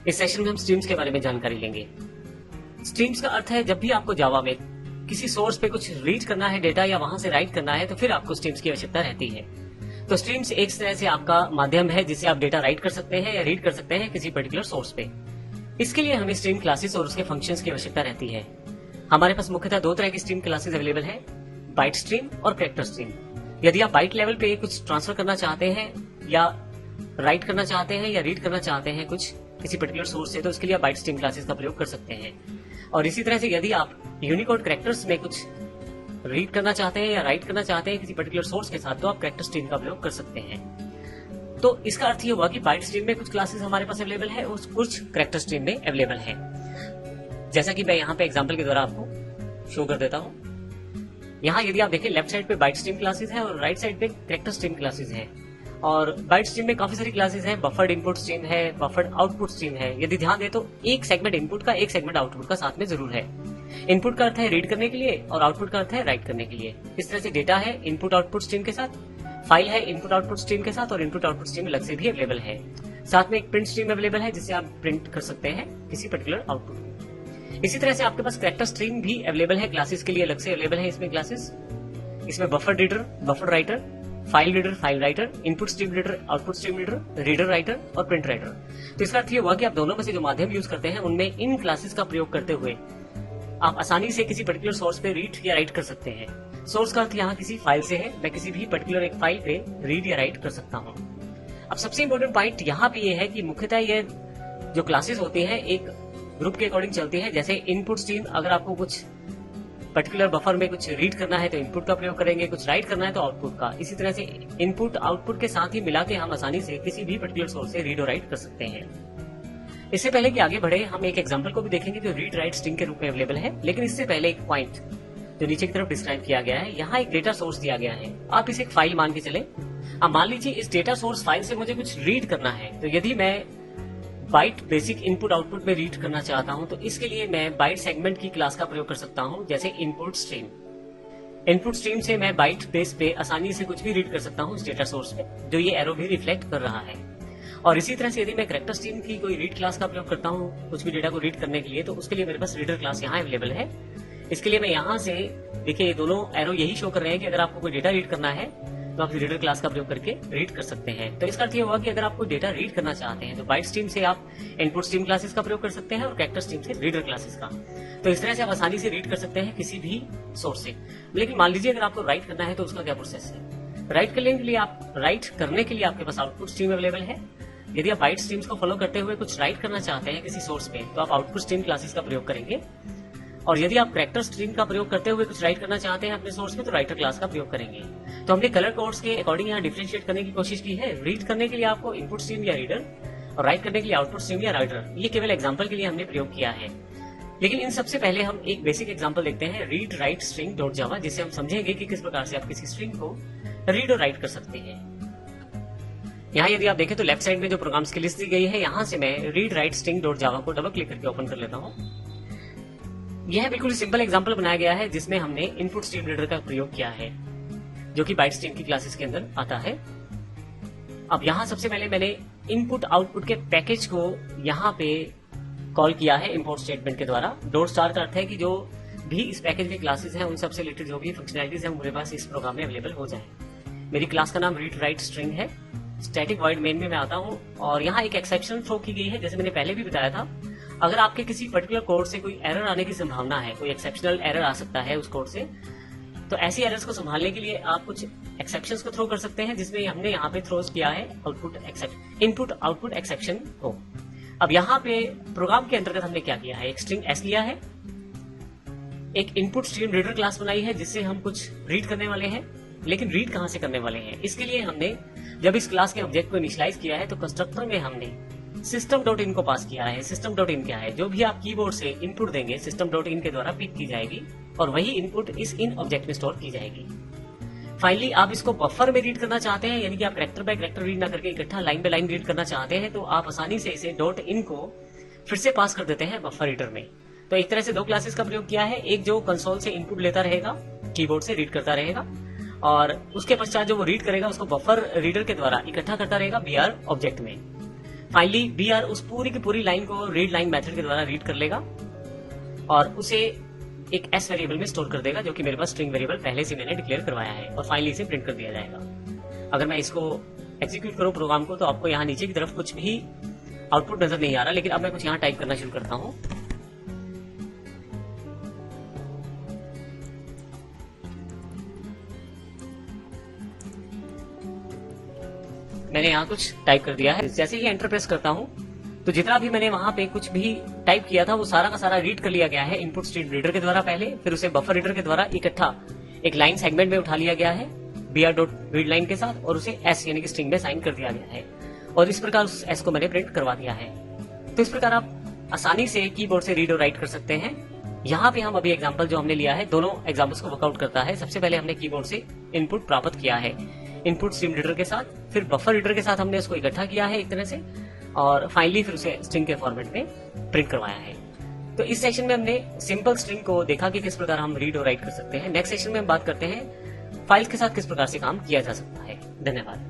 इस सेशन में हम स्ट्रीम्स के बारे में जानकारी लेंगे। स्ट्रीम्स का अर्थ है जब भी आपको जावा में किसी सोर्स पे कुछ रीड करना है डेटा या वहां से राइट करना है तो फिर आपको स्ट्रीम्स की आवश्यकता रहती है। तो स्ट्रीम्स एक तरह से आपका माध्यम है जिससे आप डेटा राइट कर सकते हैं या रीड कर सकते हैं किसी पर्टिकुलर सोर्स पे। इसके लिए हमें स्ट्रीम क्लासेस और उसके फंक्शंस की आवश्यकता रहती है। हमारे पास मुख्यतः दो तरह की स्ट्रीम क्लासेस अवेलेबल है, बाइट स्ट्रीम और कैरेक्टर स्ट्रीम। यदि आप बाइट लेवल पे कुछ ट्रांसफर करना चाहते हैं या राइट करना चाहते हैं या रीड करना चाहते हैं कुछ किसी पर्टिकुलर सोर्स से, तो इसके लिए आप बाइट स्ट्रीम क्लासेस का प्रयोग कर सकते हैं। और इसी तरह से यदि आप यूनिकोड कैरेक्टर्स में कुछ रीड करना चाहते हैं या राइट करना चाहते हैं किसी पर्टिकुलर सोर्स के साथ, तो आप कैरेक्टर स्ट्रीम का प्रयोग कर सकते हैं। तो इसका अर्थ ये हुआ कि बाइट स्ट्रीम में कुछ क्लासेस हमारे पास अवेलेबल है और कुछ कैरेक्टर स्ट्रीम में अवेलेबल है। जैसा कि मैं यहाँ पे एग्जांपल के द्वारा आपको शो कर देता हूँ। यहाँ यदि आप देखें लेफ्ट साइड पे बाइट स्ट्रीम क्लासेस है और राइट साइड पे कैरेक्टर स्ट्रीम क्लासेस है। और बाइट स्ट्रीम में काफी सारी क्लासेस हैं, बफर्ड इनपुट स्ट्रीम है, बफर्ड आउटपुट स्ट्रीम है। यदि ध्यान दे तो एक सेगमेंट इनपुट का एक सेगमेंट आउटपुट का साथ में जरूर है। इनपुट का अर्थ है रीड करने के लिए और आउटपुट का अर्थ है राइट करने के लिए। इस तरह से डेटा है इनपुट आउटपुट स्ट्रीम के साथ, फाइल है इनपुट आउटपुट स्ट्रीम के साथ और इनपुट आउटपुट स्ट्रीम अलग से भी अवेलेबल है। साथ में एक प्रिंट स्ट्रीम अवेलेबल है जिससे आप प्रिंट कर सकते हैं किसी पर्टिकुलर आउटपुट को। इसी तरह से आपके पास कैरेक्टर स्ट्रीम भी अवेलेबल है, क्लासेस के लिए अलग से अवेलेबल है इसमें क्लासेस। इसमें buffer reader, buffer writer, file reader, file writer, input stream reader, output stream reader, reader writer और प्रिंट राइटर। तो इसका अर्थ ये हुआ कि आप दोनों में से जो माध्यम यूज करते हैं उनमें इन क्लासेस का प्रयोग करते हुए आप आसानी से किसी पर्टिकुलर सोर्स पे रीड या राइट कर सकते हैं। सोर्स का अर्थ यहाँ किसी फाइल से है, मैं किसी भी पर्टिकुलर एक फाइल पे रीड या राइट कर सकता हूँ। अब सबसे इंपॉर्टेंट पॉइंट यहाँ पे ये है कि मुख्यतः ये जो क्लासेस होती है एक ग्रुप के अकॉर्डिंग चलती है। जैसे इनपुट स्ट्रीम, अगर आपको कुछ पर्टिकुलर बफर में कुछ रीड करना है तो इनपुट का प्रयोग करेंगे, कुछ राइट करना है तो आउटपुट का। इसी तरह से इनपुट आउटपुट के साथ ही मिला के हम आसानी से किसी भी पर्टिकुलर सोर्स से रीड और राइट कर सकते हैं। इससे पहले कि आगे बढ़े हम एक एग्जांपल को भी देखेंगे जो रीड राइट स्ट्रिंग के रूप में अवेलेबल है। लेकिन इससे पहले एक पॉइंट जो नीचे की तरफ डिस्क्राइब किया गया है, यहाँ एक डेटा सोर्स दिया गया है। आप इसे एक फाइल मान के चले। अब मान लीजिए इस डेटा सोर्स फाइल से मुझे कुछ रीड करना है, तो यदि मैं बाइट बेसिक इनपुट आउटपुट में रीड करना चाहता हूं तो इसके लिए मैं बाइट सेगमेंट की क्लास का प्रयोग कर सकता हूं, जैसे इनपुट स्ट्रीम। इनपुट स्ट्रीम से मैं बाइट बेस पे आसानी से कुछ भी रीड कर सकता हूं इस डेटा सोर्स पे, जो ये एरो भी रिफ्लेक्ट कर रहा है। और इसी तरह से यदि मैं कैरेक्टर स्ट्रीम की कोई रीड क्लास का प्रयोग करता हूं कुछ भी डेटा को रीड करने के लिए, तो उसके लिए मेरे पास रीडर क्लास यहाँ अवेलेबल है। इसके लिए मैं यहाँ से देखिए ये दोनों एरो यही शो कर रहे हैं कि अगर आपको कोई डेटा रीड करना है तो आप रीडर क्लास का प्रयोग करके रीड कर सकते हैं। तो इसका अर्थ ये हुआ कि अगर आप कोई डेटा रीड करना चाहते हैं तो बाइट स्ट्रीम से आप इनपुट स्ट्रीम क्लासेस का प्रयोग कर सकते हैं और कैरेक्टर स्ट्रीम से रीडर क्लासेस का। तो इस तरह से आप आसानी से रीड कर सकते हैं किसी भी सोर्स से। लेकिन मान लीजिए अगर आपको राइट करना है तो उसका क्या प्रोसेस है। राइट करने के लिए आपके पास आउटपुट स्ट्रीम अवेलेबल है। यदि आप बाइट स्ट्रीम्स को फॉलो करते हुए कुछ राइट करना चाहते हैं किसी सोर्स पे, तो आप आउटपुट स्ट्रीम क्लासेस का प्रयोग करेंगे। और यदि आप कैरेक्टर स्ट्रीम का प्रयोग करते हुए कुछ राइट करना चाहते हैं अपने सोर्स में, तो राइटर क्लास का प्रयोग करेंगे। तो हमने कलर कोड्स के अकॉर्डिंग यहाँ डिफरेंशिएट करने की कोशिश की है। रीड करने के लिए आपको इनपुट स्ट्रीम या रीडर और राइट करने के लिए आउटपुट स्ट्रीम या राइटर। ये केवल एग्जांपल के लिए हमने प्रयोग किया है। लेकिन इन सबसे पहले हम एक बेसिक एग्जांपल देखते हैं, रीड राइट स्ट्रिंग डॉट जावा, जिससे हम समझेंगे कि किस प्रकार से आप किसी स्ट्रिंग को रीड और राइट कर सकते हैं। यहाँ यदि आप देखें तो लेफ्ट साइड में जो प्रोग्राम्स की लिस्ट दी गई है, यहाँ से मैं रीड राइट स्ट्रिंग डॉट जावा को डबल क्लिक करके ओपन कर लेता हूँ। यह बिल्कुल सिंपल एग्जांपल बनाया गया है जिसमें हमने इनपुट स्ट्रीम रीडर का प्रयोग किया है, जो कि बाइट स्ट्रीम की क्लासेस के अंदर आता है। अब यहाँ सबसे पहले मैंने इनपुट आउटपुट के पैकेज को यहाँ पे कॉल किया है इंपोर्ट स्टेटमेंट के द्वारा। डॉट स्टार का अर्थ है कि जो भी इस पैकेज में क्लासेस हैं उन सबसे रिलेटेड जो भी फंक्शनैलिटीज हैं मेरे पास इस प्रोग्राम में अवेलेबल हो जाए। मेरी क्लास का नाम रीड राइट स्ट्रिंग है। स्टैटिक वॉइड मेन में मैं आता हूँ और यहाँ एक एक्सेप्शन थ्रो की गई है। जैसे मैंने पहले भी बताया था, अगर आपके किसी पर्टिकुलर कोड से कोई एरर आने की संभावना है, कोई एक्सेप्शनल एरर आ सकता है उस कोड से, तो ऐसी एरर्स को संभालने के लिए आप कुछ एक्सेप्शंस को थ्रो कर सकते हैं, जिसमें हमने यहाँ पे थ्रो किया है इनपुट आउटपुट एक्सेप्शन को। अब यहाँ पे प्रोग्राम के अंतर्गत हमने क्या किया है, एक स्ट्रिंग एस लिया है, एक इनपुट स्ट्रीम रीडर क्लास बनाई है जिससे हम कुछ रीड करने वाले हैं। लेकिन रीड कहां से करने वाले हैं, इसके लिए हमने जब इस क्लास के ऑब्जेक्ट को इनिशियलाइज किया है तो कंस्ट्रक्टर में हमने सिस्टम डॉट इन को पास किया है। सिस्टम डॉट इन क्या है, जो भी आप कीबोर्ड से इनपुट देंगे सिस्टम डॉट इन के द्वारा पिक की जाएगी और वही इनपुट इस इन ऑब्जेक्ट में स्टोर की जाएगी। फाइनली आप इसको बफर में रीड करना चाहते हैं, यानी कि आप कैरेक्टर बाय कैरेक्टर रीड ना करके इकट्ठा लाइन बाय लाइन रीड करना चाहते हैं, तो आप आसानी से इसे डॉट इन को फिर से पास कर देते हैं बफर रीडर में। तो एक तरह से दो क्लासेस का प्रयोग किया है, एक जो कंसोल से इनपुट लेता रहेगा, कीबोर्ड से रीड करता रहेगा, और उसके पश्चात जो वो रीड करेगा उसको बफर रीडर के द्वारा इकट्ठा करता रहेगा बीआर ऑब्जेक्ट में। फाइनली बीआर उस पूरी की पूरी लाइन को रीड लाइन मेथड के द्वारा रीड कर लेगा और उसे एक एस वेरिएबल में स्टोर कर देगा, जो कि मेरे पास स्ट्रिंग वेरिएबल पहले से मैंने डिक्लेयर करवाया है, और फाइनली इसे प्रिंट कर दिया जाएगा। अगर मैं इसको एग्जीक्यूट करूं प्रोग्राम को, तो आपको यहाँ नीचे की तरफ कुछ भी आउटपुट नजर नहीं आ रहा, लेकिन अब मैं कुछ यहाँ टाइप करना शुरू करता हूँ। मैंने यहाँ कुछ टाइप कर दिया है। जैसे ही एंटर प्रेस करता हूँ तो जितना भी मैंने वहां पे कुछ भी टाइप किया था वो सारा का सारा रीड कर लिया गया है इनपुट स्ट्रीम रीडर के द्वारा पहले, फिर उसे बफर रीडर के द्वारा इकट्ठा एक लाइन सेगमेंट में उठा लिया गया है br डॉट रीड लाइन के साथ, और उसे एस यानी कि स्ट्रिंग में साइन कर दिया गया है, और इस प्रकार उस एस को मैंने प्रिंट करवा दिया है। तो इस प्रकार आप आसानी से कीबोर्ड से रीड और राइट कर सकते हैं। यहाँ पे हम अभी एग्जाम्पल जो हमने लिया है दोनों एग्जाम्पल्स को वर्कआउट करता है। सबसे पहले हमने कीबोर्ड से इनपुट प्राप्त किया है इनपुट स्ट्रीम रीडर के साथ, फिर बफर रीडर के साथ हमने उसको इकट्ठा किया है एक तरह से, और फाइनली फिर उसे स्ट्रिंग के फॉर्मेट में प्रिंट करवाया है। तो इस सेशन में हमने सिंपल स्ट्रिंग को देखा कि किस प्रकार हम रीड और राइट कर सकते हैं। नेक्स्ट सेशन में हम बात करते हैं फाइल्स के साथ किस प्रकार से काम किया जा सकता है। धन्यवाद।